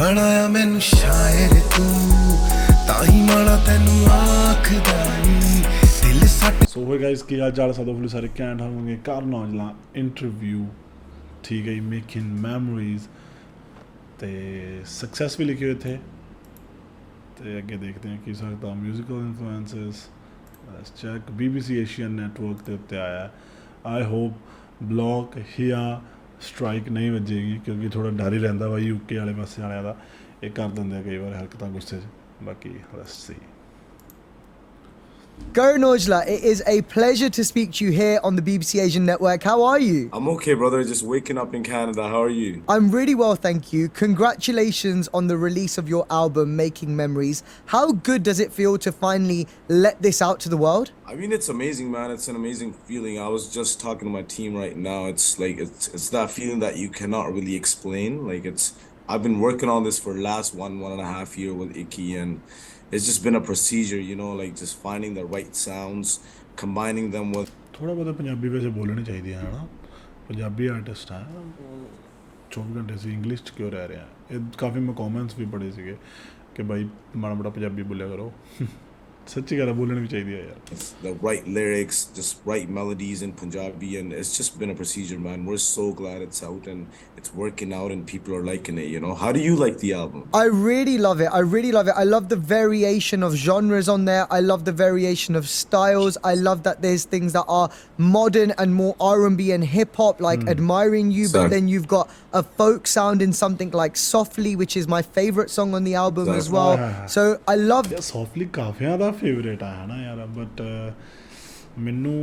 बनाया मैनू शायर तू ताही माड़ा तैनू आखदा नी दिल सट। सो है गाइस की हाल चाल सब सारे कैंट होंगे करन औजला इंटरव्यू ठीक है मेकिंग मेमोरीज ते सक्सेस भी लिखे हुए थे तो अगे देखते हैं कि सकता musical influences check BBC Asian network के उत्ते आया आई होप ब्लॉक हिया स्ट्राइक नहीं वजेगी क्योंकि थोड़ा डर ही रहिंदा वा UK वाले पासे वालियां दा ये कर दिंदे कई बार हरकतां गुस्से च बाकी let's see. Karan Aujla, it is a pleasure to speak to you here on the BBC Asian Network. How are you? I'm okay, brother. Just waking up in Canada. How are you? I'm really well, thank you. Congratulations on the release of your album, Making Memories. How good does it feel to finally let this out to the world? I mean, it's amazing, man. It's an amazing feeling. I was just talking to my team right now. It's like it's that feeling that you cannot really explain. Like I've been working on this for the last one and a half year with Icky, and it's just been a procedure, you know, like just finding the right sounds, combining them with थोड़ा बहुत पंजाबी वैसे बोलनी चाहिए है ना Punjabi artist हैं 24 घंटे से इंग्लिश च क्यों रह रहे हैं ये काफ़ी मैं कॉमेंट्स भी पढ़े थे कि भाई माड़ा मोटा पंजाबी बोलिया करो सच्ची गल बोलनी भी चाहिए यार the right lyrics, just right melodies in Punjabi, and it's just been a procedure, man. We're so glad it's out and it's working out and people are liking it, you know. How do you like the album? I really love it. I really love it. I love the variation of genres on there. I love the variation of styles. I love that there's things that are modern and more R&B and hip hop, like Admiring You, but then you've got a folk sound in something like Softly, which is my favorite song on the album as well. So I love Softly ਕਾਫੀਆਂ ਦਾ favourite ਹੈ ਨਾ ਯਾਰ but ਮੈਨੂੰ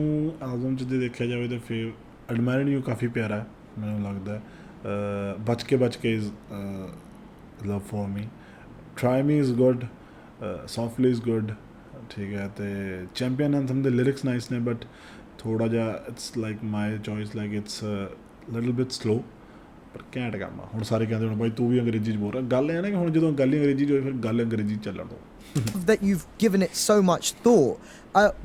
album 'ਚ ਜੇ ਦੇਖਿਆ ਜਾਵੇ ਤਾਂ ਫਿਰ ਐਡਮਾਇਰਿੰਗ ਯੂ ਕਾਫੀ ਪਿਆਰਾ ਹੈ ਮੈਨੂੰ ਲੱਗਦਾ ਬਚ ਕੇ is love for me try me is good softly is good ਠੀਕ ਹੈ ਤੇ ਚੈਂਪੀਅਨ ਐਂਥਮ ਦੇ ਲਿਰਿਕਸ ਨਾਈਸ ਨੇ ਬਟ ਥੋੜਾ ਜਿਹਾ it's like my choice like it's little bit slow ਪਰ ਘੈਂਟ ਕੰਮ ਆ ਹੁਣ ਸਾਰੇ ਕਹਿੰਦੇ ਹੁਣ ਬਾਈ ਤੂੰ ਵੀ ਅੰਗਰੇਜ਼ੀ 'ਚ ਬੋਲ ਰਿਹਾ ਗੱਲ ਇਹ ਨਾ ਕਿ ਹੁਣ ਜਦੋਂ ਗੱਲ ਹੀ ਅੰਗਰੇਜ਼ੀ 'ਚ ਹੋਏ ਫਿਰ ਗੱਲ ਅੰਗਰੇਜ਼ੀ 'ਚ ਚੱਲਣ ਦਿਓ that you've given it so much thought.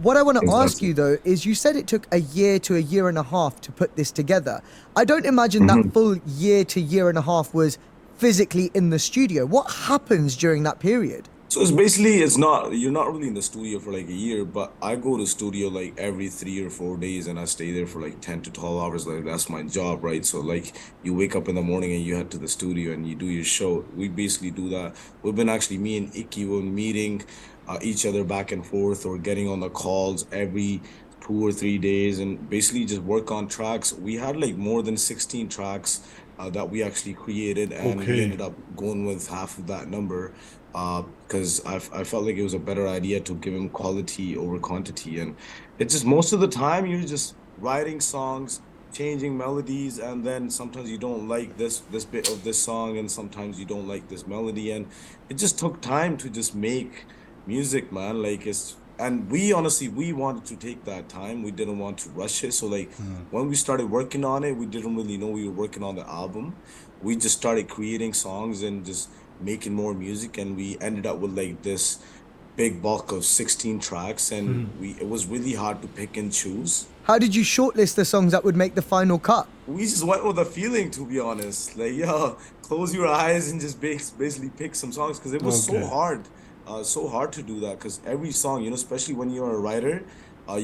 What I want to ask you though is you said it took a year to a year and a half to put this together. I don't imagine that full year to year and a half was physically in the studio. What happens during that period? So it's basically, you're not really in the studio for like a year, but I go to studio like every 3 or 4 days and I stay there for like 10 to 12 hours. Like that's my job, right? So like you wake up in the morning and you head to the studio and you do your show. We basically do that. We've been actually, me and Icky were meeting each other back and forth or getting on the calls every 2 or 3 days and basically just work on tracks. We had like more than 16 tracks that we actually created and we ended up going with half of that number. Because I felt like it was a better idea to give him quality over quantity, and it's just most of the time you're just writing songs, changing melodies, and then sometimes you don't like this bit of this song, and sometimes you don't like this melody, and it just took time to just make music, man. Like and we honestly wanted to take that time. We didn't want to rush it, so like when we started working on it, we didn't really know we were working on the album. We just started creating songs and just making more music, and we ended up with like this big bulk of 16 tracks, and it was really hard to pick and choose. How did you shortlist the songs that would make the final cut? We just went with a feeling, to be honest. Like, close your eyes and just basically pick some songs, because it was so hard to do that, because every song, you know, especially when you're a writer,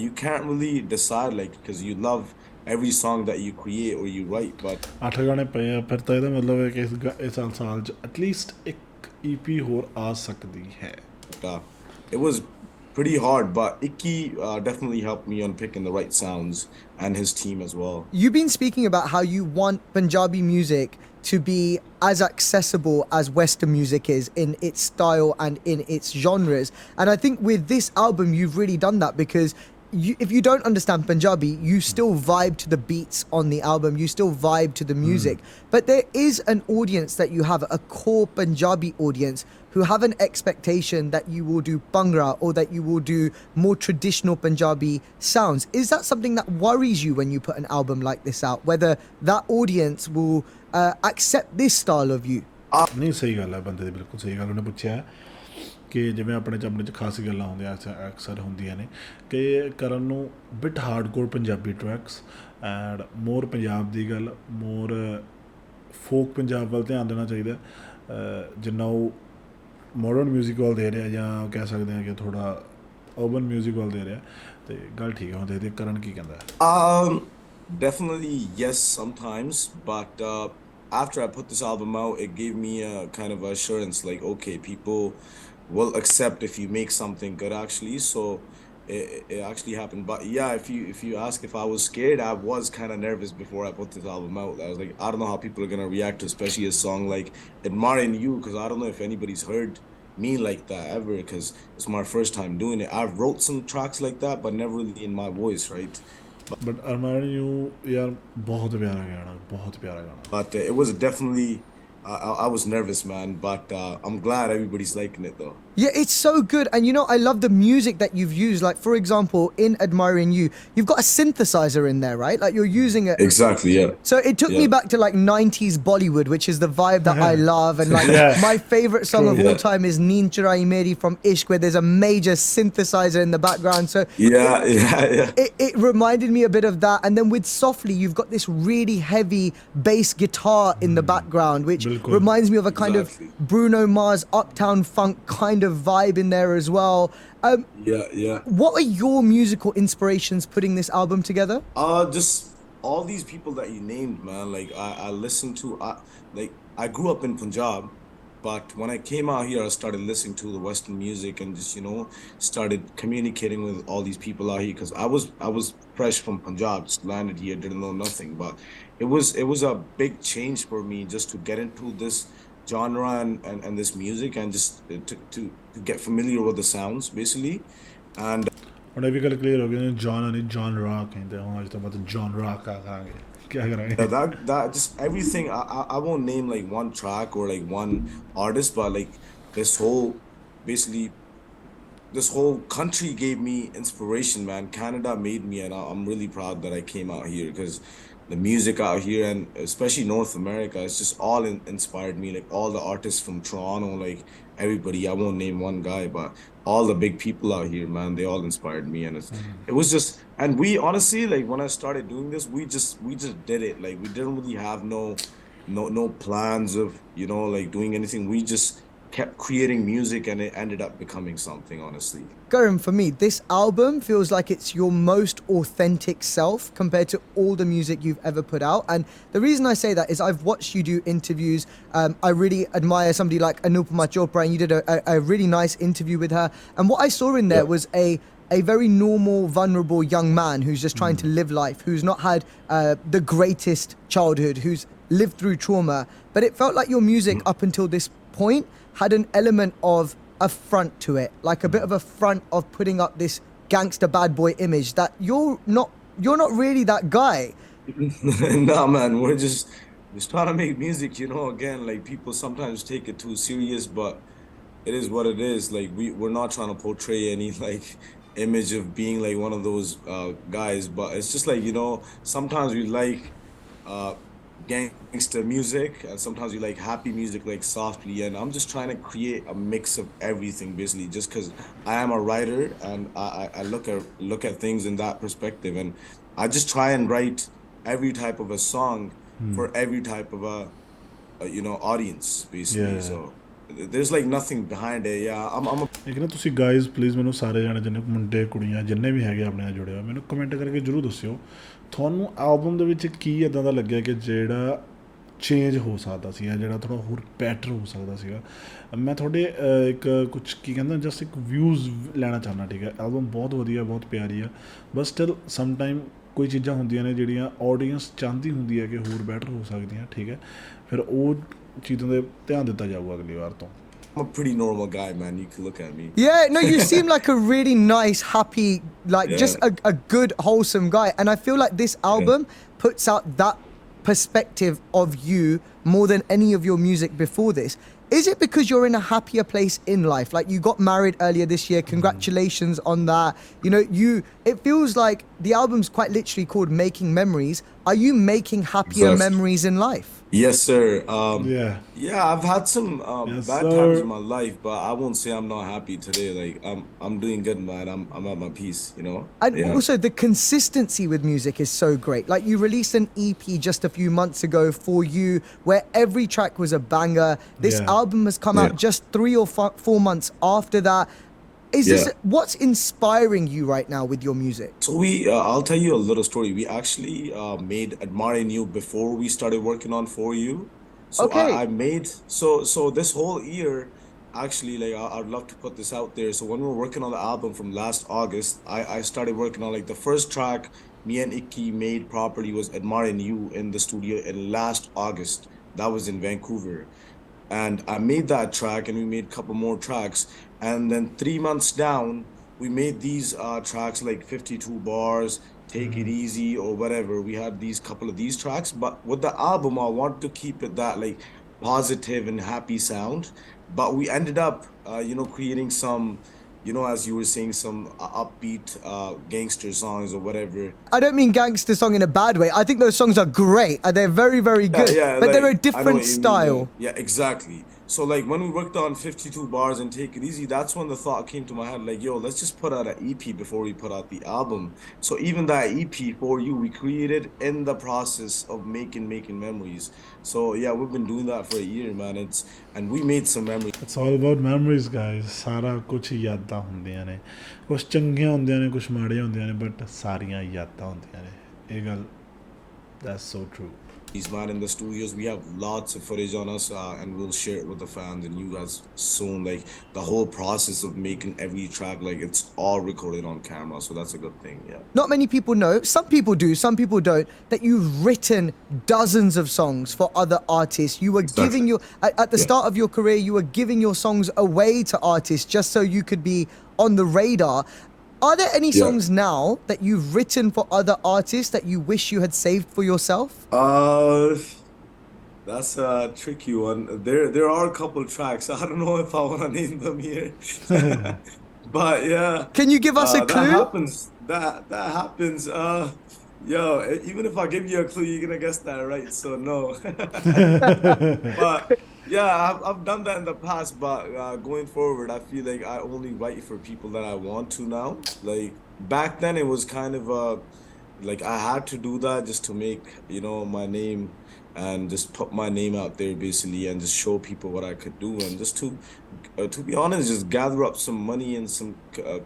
you can't really decide, like, because you love every song that you create or you write, but 8 ਗਾਣੇ ਪਏ ਆ ਫਿਰ ਤਾਂ ਇਹਦਾ ਮਤਲਬ ਹੈ ਕਿ ਇਸ ਸਾਲ 'ਚ ਐਟਲੀਸਟ ਇੱਕ EP ਹੋਰ ਆ ਸਕਦੀ ਹੈ it was pretty hard, but Icky definitely helped me on picking the right sounds, and his team as well. You've been speaking about how you want Punjabi music to be as accessible as Western music is in its style and in its genres, and I think with this album you've really done that, because if you don't understand Punjabi, you still vibe to the beats on the album, you still vibe to the music, but there is an audience that you have, a core Punjabi audience who have an expectation that you will do Bhangra or that you will do more traditional Punjabi sounds. Is that something that worries you when you put an album like this out, whether that audience will accept this style of you? ਨਹੀਂ ਸਹੀ ਗੱਲ ਹੈ ਬੰਦੇ ਦੀ ਬਿਲਕੁਲ ਸਹੀ ਗੱਲ ਉਹਨੇ ਪੁੱਛਿਆ ਕਿ ਜਿਵੇਂ ਆਪਣੇ 'ਚ ਖਾਸ ਗੱਲਾਂ ਹੁੰਦੀਆਂ ਅਕਸਰ ਹੁੰਦੀਆਂ ਨੇ ਕਿ ਕਰਨ ਨੂੰ bit hardcore Punjabi tracks and more Punjab ਦੀ ਗੱਲ ਮੋਰ ਫੋਕ ਪੰਜਾਬ ਵੱਲ ਧਿਆਨ ਦੇਣਾ ਚਾਹੀਦਾ ਜਿੰਨਾ ਉਹ ਮੋਡਰਨ ਮਿਊਜ਼ਿਕ ਵੱਲ ਦੇ ਰਿਹਾ ਜਾਂ ਕਹਿ ਸਕਦੇ ਹਾਂ ਕਿ ਥੋੜ੍ਹਾ ਅਰਬਨ ਮਿਊਜ਼ਿਕ ਵੱਲ ਦੇ ਰਿਹਾ ਤੇ ਗੱਲ ਠੀਕ ਹੈ ਹੁਣ ਦੇਖਦੇ ਕਰਨ ਕੀ ਕਹਿੰਦਾ Definitely yes sometimes, but after I put this album out, it gave me a kind of assurance like, okay, people will accept if you make something good actually. So it actually happened. But yeah, if you ask if I was scared, I was kind of nervous before I put this album out. I was like, I don't know how people are gonna react to especially a song like Admiring You, because I don't know if anybody's heard me like that ever, because it's my first time doing it. I've wrote some tracks like that, but never really in my voice, right? But Arman you ਯਾਰ ਬਹੁਤ ਪਿਆਰਾ ਗਾਣਾ ਬਹੁਤ ਪਿਆਰਾ ਗਾਣਾ But it was definitely I was nervous, man, but I'm glad everybody's liking it though. Yeah, it's so good. And you know, I love the music that you've used. Like, for example, in Admiring You, you've got a synthesizer in there, right? Like, you're using it. Exactly, yeah. So it took me back to like 90s Bollywood, which is the vibe that I love. And like, my favorite song of all time is Neen Churai Meri from Ishq, where there's a major synthesizer in the background. So it reminded me a bit of that. And then with Softly, you've got this really heavy bass guitar in the background, which reminds me of a kind of Bruno Mars Uptown Funk kind of vibe in there as well. What are your musical inspirations putting this album together? Just all these people that you named, man. Like I listened to, I grew up in Punjab, but when I came out here, I started listening to the Western music and just, you know, started communicating with all these people out here, because I was fresh from Punjab, just landed here, didn't know nothing, but it was a big change for me just to get into this genre and this music, and just to get familiar with the sounds basically. And ਹੁਣ ਇਹ ਵੀ ਗੱਲ clear ਹੋ ਗਈ John ਨਹੀਂ John ਰਾ ਕਹਿੰਦੇ ਹੁਣ ਅੱਜ ਤੋਂ ਬਾਅਦ ਜੌਨ ਰਾ ਕਰਾਂਗੇ ਕੀ ਕਰਾਂਗੇ that just everything. I won't name like one track or like one artist, but like this whole country gave me inspiration, man. Canada made me, and I'm really proud that I came out here, because the music out here, and especially North America, it's just all inspired me. Like all the artists from Toronto, like everybody, I won't name one guy, but all the big people out here, man, they all inspired me. And it was just, and we honestly, like when I started doing this, we just did it. Like we didn't really have no plans of, you know, like doing anything. We just kept creating music, and it ended up becoming something, honestly. Karan, for me, this album feels like it's your most authentic self compared to all the music you've ever put out. And the reason I say that is I've watched you do interviews. I really admire somebody like Anupama Chopra, and you did a really nice interview with her. And what I saw in there was a very normal, vulnerable young man who's just trying to live life, who's not had the greatest childhood, who's lived through trauma. But it felt like your music up until this point had an element of a front to it, like a bit of a front of putting up this gangster bad boy image that you're not really that guy. Nah, man, we're just trying to make music, you know. Again, like people sometimes take it too serious, but it is what it is. Like we're not trying to portray any like image of being like one of those guys, but it's just like, you know, sometimes we like gangster music, and sometimes you like happy music, like softly, and I'm just trying to create a mix of everything basically, just because I am a writer, and I look at things in that perspective, and I just try and write every type of a song for every type of a you know, audience basically. So there's like nothing behind it. I'm ਇੱਕ ਨਾ ਤੁਸੀਂ guys please ਮੈਨੂੰ ਸਾਰੇ ਜਾਣੇ ਜਿੰਨੇ ਮੁੰਡੇ ਕੁੜੀਆਂ ਜਿੰਨੇ ਵੀ ਹੈਗੇ ਆਪਣੇ ਨਾਲ ਜੁੜੇ ਹੋਏ ਮੈਨੂੰ ਕਮੈਂਟ ਕਰਕੇ ਜ਼ਰੂਰ ਦੱਸਿਓ ਤੁਹਾਨੂੰ ਐਲਬਮ ਦੇ ਵਿੱਚ ਕੀ ਇੱਦਾਂ ਦਾ ਲੱਗਿਆ ਕਿ ਜਿਹੜਾ ਚੇਂਜ ਹੋ ਸਕਦਾ ਸੀਗਾ, ਜਿਹੜਾ ਥੋੜ੍ਹਾ ਹੋਰ ਬੈਟਰ ਹੋ ਸਕਦਾ ਸੀਗਾ। ਮੈਂ ਤੁਹਾਡੇ ਇੱਕ ਕੁਛ ਕੀ ਕਹਿੰਦਾ ਜਸਟ ਇੱਕ ਵਿਊਜ਼ ਲੈਣਾ ਚਾਹੁੰਦਾ, ਠੀਕ ਹੈ। ਐਲਬਮ ਬਹੁਤ ਵਧੀਆ, ਬਹੁਤ ਪਿਆਰੀ ਆ, ਬਟ ਸਟਿਲ ਸਮ ਟਾਈਮ ਕੋਈ ਚੀਜ਼ਾਂ ਹੁੰਦੀਆਂ ਨੇ ਜਿਹੜੀਆਂ ਆਡੀਅנס ਚਾਹੁੰਦੀ ਹੁੰਦੀ ਹੈ ਕਿ ਹੋਰ ਬੈਟਰ ਹੋ ਸਕਦੀਆਂ, ਠੀਕ ਹੈ। ਫਿਰ ਉਹ ਚੀਜ਼ਾਂ 'ਤੇ ਧਿਆਨ ਦਿੱਤਾ ਜਾਊਗਾ ਅਗਲੀ ਵਾਰ ਤੋਂ। I'm a pretty normal guy, man. You can look at me. Yeah, no, you seem like a really nice, happy, like just a good, wholesome guy. And I feel like this album puts out that perspective of you more than any of your music before this. Is it because you're in a happier place in life? Like you got married earlier this year. Congratulations on that. You know, it feels like the album's quite literally called Making Memories. Are you making happier memories in life? Yes, sir. Yeah. Yeah, I've had some Yes, bad times in sir. my life, but I won't say I'm not happy today. Like I'm doing good, man. I'm at my peace, you know? And Yeah. also, the consistency with music is so great. Like, you released an EP just a few months ago for you, where every track was a banger. This Yeah. album has come Yeah. out just 3 or 4 months after that. Is this Yeah. what's inspiring you right now with your music? So I'll tell you a little story. We actually made Admiring You before we started working on For You. So Okay. I made so this whole year, actually, like I'd love to put this out there. So when we were working on the album from last August, I started working on like the first track me and Icky made properly was Admiring You in the studio in last August. That was in Vancouver. And I made that track and we made a couple more tracks. And then 3 months down, we made these tracks like 52 bars, Take It Easy or whatever. We had these couple of these tracks, but with the album, I wanted to keep it that like positive and happy sound. But we ended up, creating some, as you were saying, some upbeat gangster songs or whatever. I don't mean gangster song in a bad way. I think those songs are great and they're very, very Yeah, good, yeah, but they're a like I know different what you mean. Yeah, style. yeah, exactly. So like when we worked on 52 bars and Take It Easy, that's when the thought came to my head, like, yo, let's just put out an EP before we put out the album. So even that EP For You, we created in the process of making memories. So yeah, we've been doing that for a year, man. And we made some memories. It's all about memories, guys. ਸਾਰਾ ਕੁਝ ਯਾਦਾਂ ਹੁੰਦੀਆਂ ਨੇ, ਕੁਝ ਚੰਗੀਆਂ ਹੁੰਦੀਆਂ ਨੇ, ਕੁਝ ਮਾੜੀਆਂ ਹੁੰਦੀਆਂ ਨੇ, ਬਟ ਸਾਰੀਆਂ ਯਾਦਾਂ ਹੁੰਦੀਆਂ ਨੇ। ਇਹ ਗੱਲ, that's so true. Man, in the studios, we have lots of footage on us, and we'll share it with the fans and you guys soon. Like the whole process of making every track, like it's all recorded on camera, so that's a good thing. Yeah. Not many people know, some people do, some people don't, that you've written dozens of songs for other artists. You were Exactly. giving your, at the Yeah. start of your career, you were giving your songs away to artists just so you could be on the radar. Are there any Yeah. songs now that you've written for other artists that you wish you had saved for yourself? That's a tricky one. There are a couple tracks. I don't know if I want to name them here. But yeah, Can you give us a that clue? happens. That happens. Even if I give you a clue, you're gonna guess that right. So no. But yeah, I've done that in the past, but going forward, I feel like I only write for people that I want to now. Like back then, it was kind of like I had to do that just to make, my name and just put my name out there basically and just show people what I could do and just to be honest, just gather up some money and some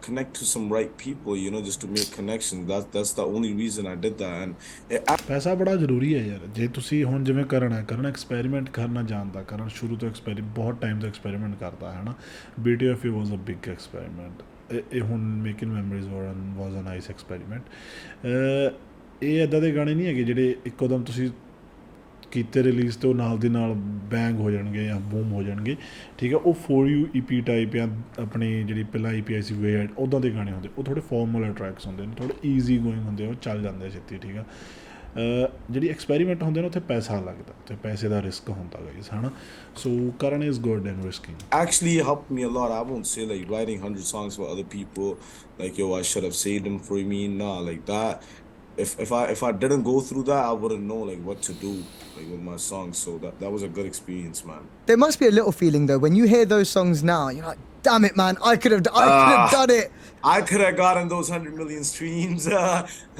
connect to some right people, just to make connections. That's the only reason I did that. And it, ਪੈਸਾ ਬੜਾ ਜ਼ਰੂਰੀ ਹੈ ਯਾਰ। ਜੇ ਤੁਸੀਂ ਹੁਣ ਜਿਵੇਂ ਕਰਨ ਐਕਸਪੈਰੀਮੈਂਟ ਕਰਨਾ ਜਾਣਦਾ, ਕਰਨ ਸ਼ੁਰੂ ਤੋਂ ਬਹੁਤ ਟਾਈਮ ਤੋਂ ਐਕਸਪੈਰੀਮੈਂਟ ਕਰਦਾ ਹੈ ਨਾ। BTF was a big experiment. ਇਹ ਹੁਣ making memories was a nice experiment. ਇਹ ਇੱਦਾਂ ਦੇ ਗਾਣੇ ਨਹੀਂ ਹੈਗੇ ਜਿਹੜੇ ਇੱਕੋ ਦਮ ਤੁਸੀਂ ਕੀਤੇ ਰਿਲੀਜ਼ ਤੇ ਉਹ ਨਾਲ ਦੀ ਨਾਲ ਬੈਂਗ ਹੋ ਜਾਣਗੇ ਜਾਂ ਬੂਮ ਹੋ ਜਾਣਗੇ, ਠੀਕ ਹੈ। ਉਹ ਫੋਰ ਯੂ EP ਟਾਈਪ ਜਾਂ ਆਪਣੀ ਜਿਹੜੀ ਪਹਿਲਾਂ EP ਆਈ ਸੀ ਵੇਡ, ਉੱਦਾਂ ਦੇ ਗਾਣੇ ਹੁੰਦੇ। ਉਹ ਥੋੜ੍ਹੇ ਫਾਰਮੂਲਾ ਟਰੈਕਸ ਹੁੰਦੇ ਨੇ, ਥੋੜ੍ਹੇ ਈਜ਼ੀ ਗੋਇੰਗ ਹੁੰਦੇ, ਉਹ ਚੱਲ ਜਾਂਦੇ ਛੇਤੀ, ਠੀਕ ਆ। ਜਿਹੜੀ ਐਕਸਪੈਰੀਮੈਂਟ ਹੁੰਦੇ ਨੇ ਉੱਥੇ ਪੈਸਾ ਲੱਗਦਾ, ਉੱਥੇ ਪੈਸੇ ਦਾ ਰਿਸਕ ਹੁੰਦਾ ਗਾਈਜ਼, ਹੈ ਨਾ। So Karan is good and risking. actually helped me a lot. I won't say like writing 100 songs for other people, like yo, I should have saved them for me. Nah, like that. If I didn't go through that, I wouldn't know like what to do like with my songs. So that was a good experience, man. There must be a little feeling though when you hear those songs now. You're like, damn it, man! I could have done it. I could have gotten those 100 million streams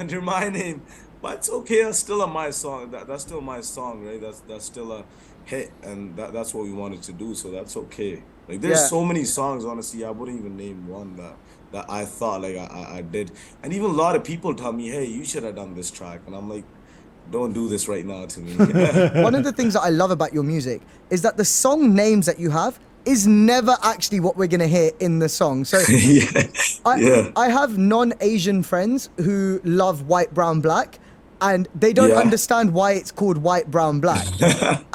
under my name, but it's okay. That's still my song. That's still my song, right? That's still a hit, and that's what we wanted to do. So that's okay. Like there's Yeah. so many songs, honestly, I wouldn't even name one that I thought like I did. And even a lot of people tell me, hey, you should have done this track, and I'm like, don't do this right now to me. One of the things that I love about your music is that the song names that you have is never actually what we're gonna hear in the song. So Yeah, yeah. I have non-Asian friends who love white, brown, black, and they don't Yeah. understand why it's called white, brown, black.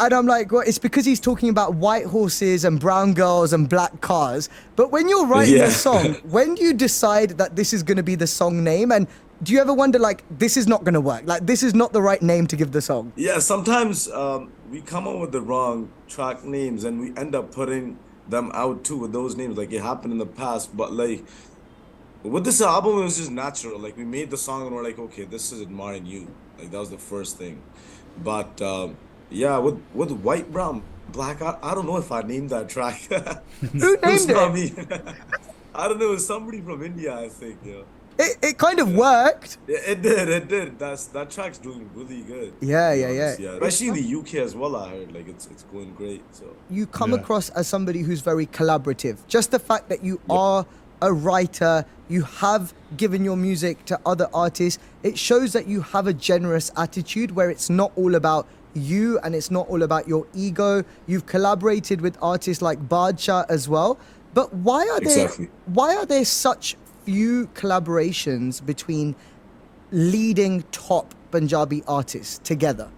And I'm like, well, it's because he's talking about white horses and brown girls and black cars. But when you're writing a Yeah. song, when do you decide that this is going to be the song name? And do you ever wonder, like, this is not going to work? Like, this is not the right name to give the song? Yeah, sometimes we come up with the wrong track names and we end up putting them out too with those names. Like it happened in the past, but like with this album, it was just natural. Like we made the song and we're like, okay, this is Admiring You. Like that was the first thing. But Yeah, with white, brown, black. I don't know if I named that track. Who It was named not it? me. I don't know. It was somebody from India, I think. Yeah, It kind of yeah. worked. It did. It did. That track's doing really good, to Yeah, be yeah, yeah. honest. Yeah, It's especially in the UK as well. I heard like it's going great. So you come Yeah. across as somebody who's very collaborative. Just the fact that you yep, are a writer, you have given your music to other artists, it shows that you have a generous attitude where it's not all about you and it's not all about your ego. You've collaborated with artists like Badshah as well. But exactly. why are there such few collaborations between leading top Punjabi artists together?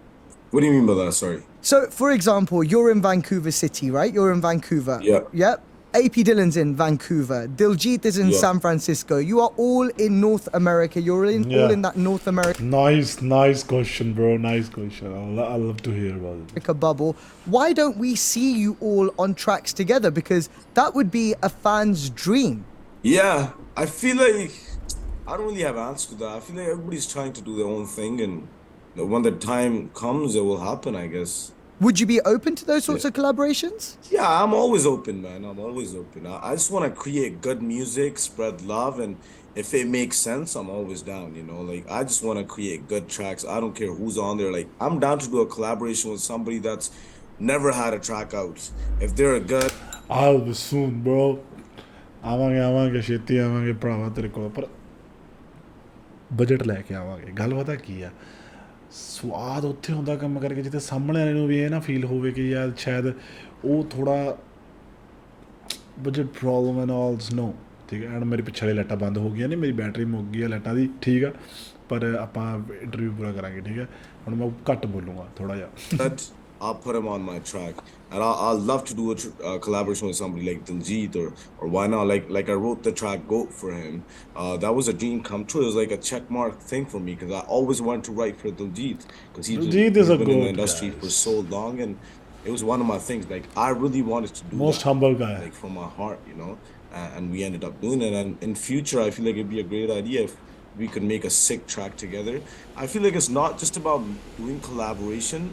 What do you mean by that? Sorry. So, for example, you're in Vancouver City, right? You're in Vancouver. Yeah, Yep. AP Dillon's in Vancouver. Diljit is in yeah. San Francisco. You are all in North America. You're in all Yeah. in that North Nice question, bro. Nice question. I love to hear about it. America bubble. Why don't we see you all on tracks together? Because that would be a fan's dream. Yeah, I feel like I don't really have an answer to that. I feel like everybody's trying to do their own thing, and when the time comes, it will happen, I guess. Would you be open to those Yeah, sorts of collaborations? yeah, I'm always open, man. I'm always open. I just want to create good music, spread love, and if it makes sense, I'm always down, you know? Like, I just want to create good tracks. I don't care who's on there. Like, I'm down to do a collaboration with somebody that's never had a track out. If they're a good I'll be soon, bro. ਆਵਾਂਗੇ ਛੇਤੀ ਆਵਾਂਗੇ ਭਰਾਵਾ ਤੇਰੇ ਕੋਲ ਪਰ budget ਲੈ ਕੇ ਆਵਾਂਗੇ ਗੱਲ ਪਤਾ ਕੀ ਆ ਸਵਾਦ ਉੱਥੇ ਹੁੰਦਾ ਕੰਮ ਕਰਕੇ ਜਿੱਥੇ ਸਾਹਮਣੇ ਵਾਲੇ ਨੂੰ ਵੀ ਇਹ ਨਾ ਫੀਲ ਹੋਵੇ ਕਿ ਯਾਰ ਸ਼ਾਇਦ ਉਹ ਥੋੜਾ ਬਜਟ ਪ੍ਰੋਬਲਮ ਐਂਡ ਆਲਸ ਨੋ ਠੀਕ ਹੈ ਐਂਡ ਮੇਰੇ ਪਿੱਛੇ ਵਾਲੀ ਲਾਈਟਾਂ ਬੰਦ ਹੋ ਗਈਆਂ ਨੇ ਮੇਰੀ ਬੈਟਰੀ ਮੁੱਕ ਗਈ ਹੈ ਲਾਈਟਾਂ ਦੀ ਠੀਕ ਆ ਪਰ ਆਪਾਂ ਇੰਟਰਵਿਊ ਪੂਰਾ ਕਰਾਂਗੇ ਠੀਕ ਹੈ ਹੁਣ ਮੈਂ ਘੱਟ ਬੋਲੂੰਗਾ ਥੋੜਾ ਜਿਹਾ that, I'll put him on my track, and I'll love to do a collaboration with somebody like Diljit or why not? Like I wrote the track "Goat" for him. That was a dream come true. It was like a check mark thing for me because I always wanted to write for Diljit because Diljit is he's a been in the goat, industry for guys. so long, and it was one of my things. Like I really wanted to do Most that, humble guy. like from my heart, you know. And we ended up doing it. And in future, I feel like it'd be a great idea if we could make a sick track together. I feel like it's not just about doing collaboration.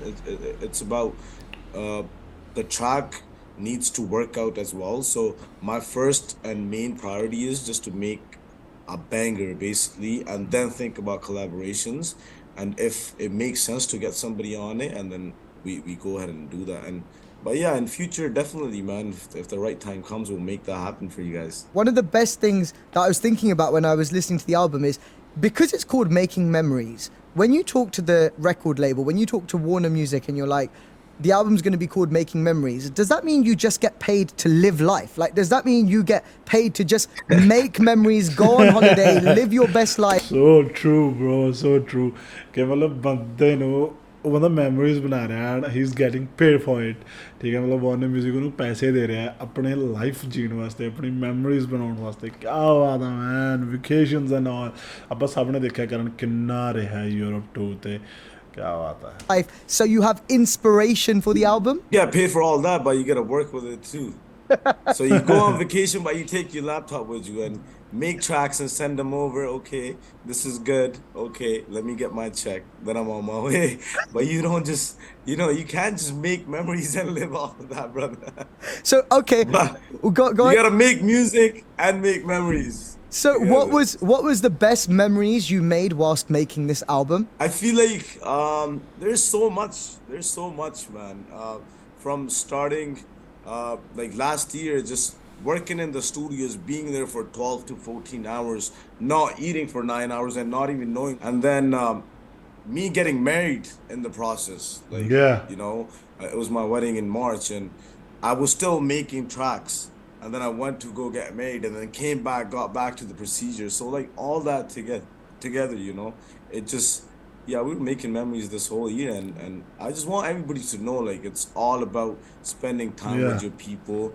It's about uh, the track needs to work out as well. So my first and main priority is just to make a banger basically, and then think about collaborations. And if it makes sense to get somebody on it, and then we go ahead and do that. And but yeah, in future, definitely, man. If the right time comes, we'll make that happen for you guys. One of the best things that I was thinking about when I was listening to the album is because it's called Making Memories. When you talk to the record label, when you talk to Warner Music and you're like, the album's going to be called Making Memories, does that mean you just get paid to live life? Like, does that mean you get paid to just make memories, go on holiday, live your best life? So true, bro. So true. ਕਿ ਮਤਲਬ ਬੰਦੇ ਨੂੰ ਉਹ ਬੰਦਾ memories ਬਣਾ ਰਿਹਾ and he is getting paid for it ਠੀਕ ਹੈ ਮਤਲਬ ਵਾਰਨਰ ਮਿਊਜ਼ਿਕ ਉਹਨੂੰ ਪੈਸੇ ਦੇ ਰਿਹਾ ਹੈ ਆਪਣੇ ਲਾਈਫ ਜੀਣ ਵਾਸਤੇ ਆਪਣੀ ਮੈਮੋਰੀਜ਼ ਬਣਾਉਣ ਵਾਸਤੇ ਕੀ ਬਾਤ ਆ ਮੈਨ ਵੈਕੇਸ਼ਨਸ ਐਂਡ ਆਲ ਆਪਾਂ ਸਭ ਨੇ ਦੇਖਿਆ ਕਰਨ ਕਿੰਨਾ ਰਿਹਾ ਯੂਰਪ ਟੂਰ ਤੇ ਕੀ ਬਾਤ ਹੈ Life. So you have inspiration for the album? Yeah, pay for all that, but you gotta work with it too. So you go on vacation, but you take your laptop with you and make tracks and send them over. Okay, this is good. Okay, let me get my check. Then I'm on my way. But you don't just, you can't just make memories and live off of that, brother. So, okay, But go you on. gotta make music and make memories. So together. what was the best memories you made whilst making this album? I feel like there's so much, man. From starting like last year, just working in the studios, being there for 12 to 14 hours, not eating for 9 hours, and not even knowing. And then me getting married in the process. Like, Yeah. it was my wedding in March, and I was still making tracks. And then I went to go get married, and then came back, got back to the procedure. So like all that together, it just, yeah, we were making memories this whole year, and I just want everybody to know, like, it's all about spending time Yeah. with your people,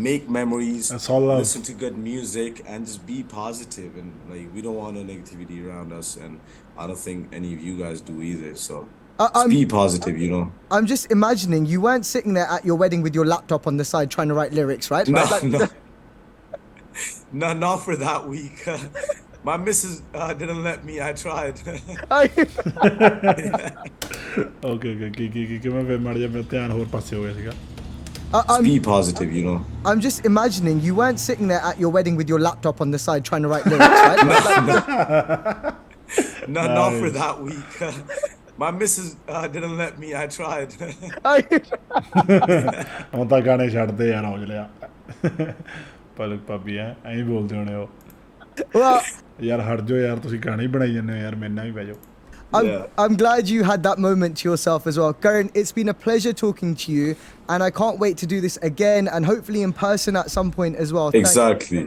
make memories, That's all love. listen to good music, and just be positive. And like, we don't want no negativity around us, and I don't think any of you guys do either. So just be positive, I'm just imagining you weren't sitting there at your wedding with your laptop on the side trying to write lyrics, right? No, Right? Like, no, not for that week. My missus didn't let me. I tried. Okay okay ਕੀ ਕਿਵੇਂ ਫਿਰ ਮੜ ਜਾ ਮੈਂ ਧਿਆਨ ਹੋਰ ਪਾਸੇ ਹੋ ਗਿਆ ਸੀਗਾ Just be positive, you know. I'm just imagining you weren't sitting there at your wedding with your laptop on the side trying to write lyrics, right? No, not for that week. My missus didn't let me. I tried. ਹੁਣ ਤਾਂ ਗਾਣੇ ਛੱਡਦੇ ਯਾਰ ਔਜਲਿਆ ਪਲਕ ਭਾਬੀ ਐ ਐਂ ਹੀ ਬੋਲਦੇ ਹੋਣੇ ਉਹ Well, ਯਾਰ ਹਟ ਜਾਓ ਯਾਰ ਤੁਸੀਂ ਗਾਣੇ ਹੀ ਬਣਾਈ ਜਾਂਦੇ ਹੋ ਯਾਰ ਮੇਰੇ ਨਾਲ ਵੀ ਬਹਿ ਜਾਓ I'm glad you had that moment to yourself as well. Karan, it's been a pleasure talking to you, and I can't wait to do this again and hopefully in person at some point as well. Exactly.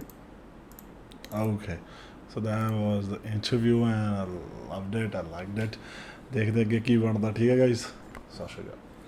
Okay, so that was the interview and I loved it, I liked it. ਦੇਖਦੇ ਅੱਗੇ ਕੀ ਬਣਦਾ ਠੀਕ ਹੈ guys ਸਤਿ ਸ਼੍ਰੀ ਅਕਾਲ